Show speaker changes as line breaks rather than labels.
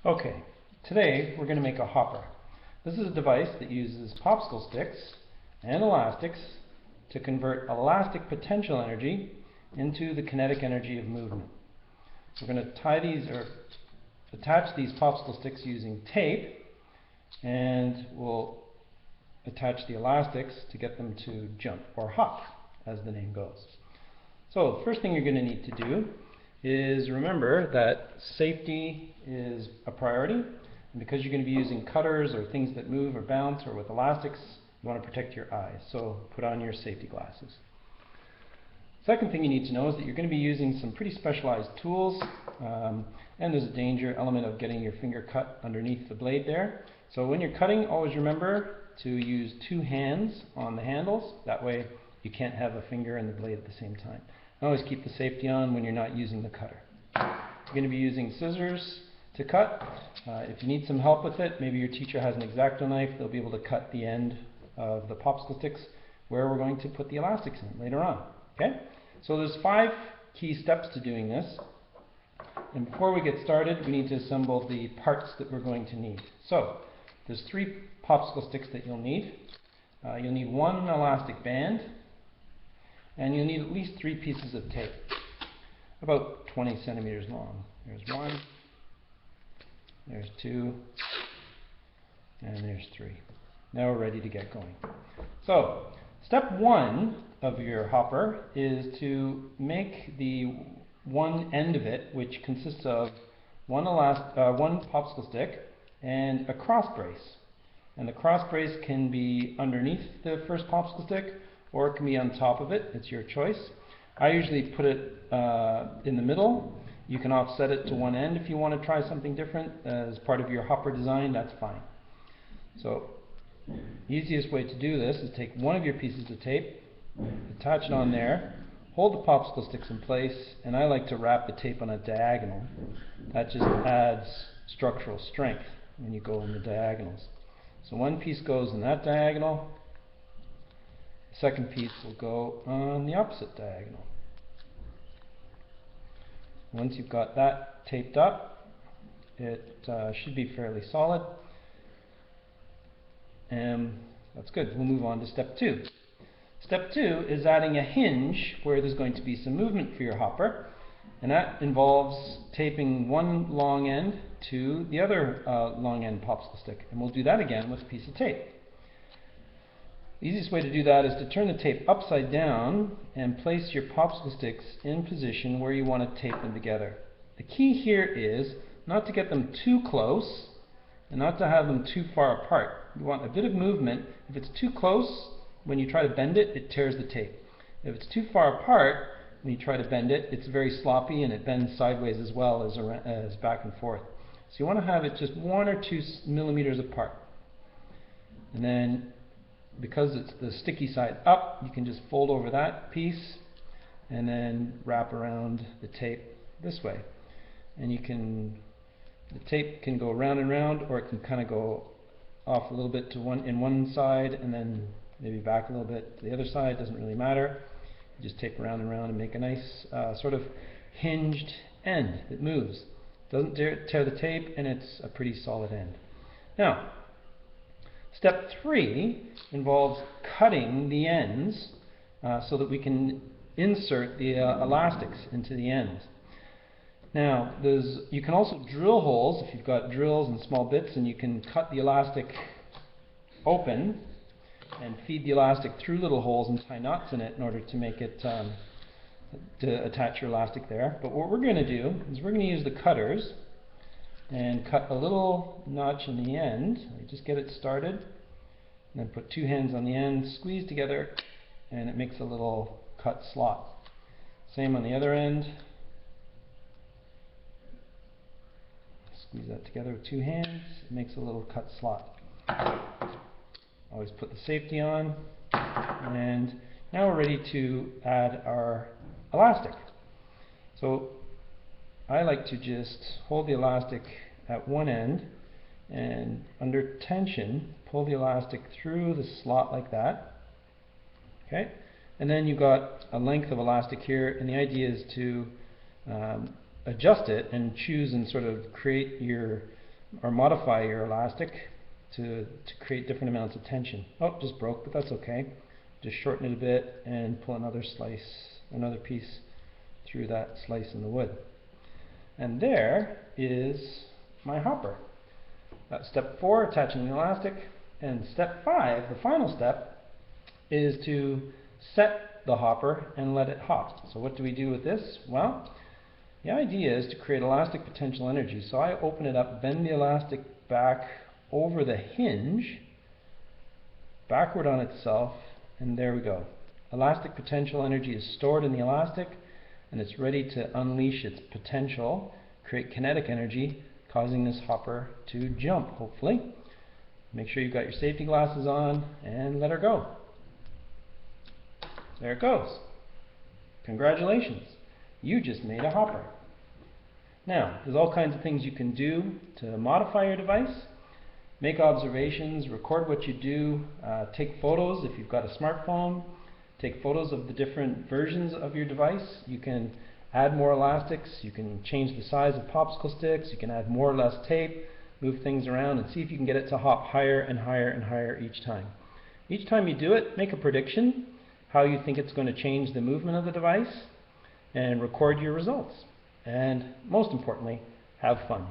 Okay, today we're going to make a hopper. This is a device that uses popsicle sticks and elastics to convert elastic potential energy into the kinetic energy of movement. We're going to tie these or attach these popsicle sticks using tape, and we'll attach the elastics to get them to jump or hop, as the name goes. So the first thing you're going to need to do is remember that safety is a priority, and because you're going to be using cutters or things that move or bounce or with elastics, you want to protect your eyes, so put on your safety glasses. Second thing you need to know is that you're going to be using some pretty specialized tools, and there's a danger element of getting your finger cut underneath the blade there. So when you're cutting, always remember to use two hands on the handles. That way you can't have a finger and the blade at the same time. And always keep the safety on when you're not using the cutter. You're going to be using scissors to cut. If you need some help with it, maybe your teacher has an X-Acto knife. They'll be able to cut the end of the popsicle sticks where we're going to put the elastics in later on. Okay? So there's 5 key steps to doing this. And before we get started, we need to assemble the parts that we're going to need. So there's 3 popsicle sticks that you'll need. You'll need 1 elastic band, and you'll need at least 3 pieces of tape, about 20 centimeters long. There's 1, there's 2, and there's 3. Now we're ready to get going. So step 1 of your hopper is to make the one end of it, which consists of one popsicle stick and a cross brace. And the cross brace can be underneath the first popsicle stick, or it can be on top of it. It's your choice. I usually put it in the middle. You can offset it to one end if you want to try something different as part of your hopper design. That's fine. So the easiest way to do this is take one of your pieces of tape, attach it on there, hold the popsicle sticks in place, and I like to wrap the tape on a diagonal. That just adds structural strength when you go in the diagonals. So one piece goes in that diagonal, the second piece will go on the opposite diagonal. Once you've got that taped up, it should be fairly solid, and that's good. We'll move on to step 2. Step 2 is adding a hinge where there's going to be some movement for your hopper, and that involves taping one long end to the other long end popsicle stick, and we'll do that again with a piece of tape. The easiest way to do that is to turn the tape upside down and place your popsicle sticks in position where you want to tape them together. The key here is not to get them too close and not to have them too far apart. You want a bit of movement. If it's too close, when you try to bend it, it tears the tape. If it's too far apart, when you try to bend it, it's very sloppy and it bends sideways as well as back and forth. So you want to have it just 1 or 2 millimeters apart. And then, because it's the sticky side up, you can just fold over that piece and then wrap around the tape this way. And the tape can go round and round, or it can kind of go off a little bit to one side and then maybe back a little bit to the other side. Doesn't really matter. You just tape around and around and make a nice sort of hinged end that moves. Doesn't tear the tape, and it's a pretty solid end. Now, step 3 involves cutting the ends so that we can insert the elastics into the ends. Now, you can also drill holes if you've got drills and small bits, and you can cut the elastic open and feed the elastic through little holes and tie knots in it in order to make it to attach your elastic there. But what we're going to do is we're going to use the cutters and cut a little notch in the end. Just get it started, and then put 2 hands on the end, squeeze together, and it makes a little cut slot. Same on the other end. Squeeze that together with 2 hands, it makes a little cut slot. Always put the safety on, and now we're ready to add our elastic. So I like to just hold the elastic at one end and under tension pull the elastic through the slot like that. Okay, and then you've got a length of elastic here, and the idea is to adjust it and choose and sort of create your or modify your elastic to create different amounts of tension. Oh, just broke, but that's okay. Just shorten it a bit and pull another piece through that slice in the wood. And there is my hopper. That's step 4, attaching the elastic. And step 5, the final step, is to set the hopper and let it hop. So what do we do with this? Well, the idea is to create elastic potential energy. So I open it up, bend the elastic back over the hinge, backward on itself, and there we go. Elastic potential energy is stored in the elastic, and it's ready to unleash its potential, create kinetic energy, causing this hopper to jump, hopefully. Make sure you've got your safety glasses on, and let her go. There it goes. Congratulations. You just made a hopper. Now, there's all kinds of things you can do to modify your device. Make observations, record what you do, take photos if you've got a smartphone. Take photos of the different versions of your device. You can add more elastics, you can change the size of popsicle sticks, you can add more or less tape, move things around, and see if you can get it to hop higher and higher and higher each time. Each time you do it, make a prediction how you think it's going to change the movement of the device, and record your results. And most importantly, have fun.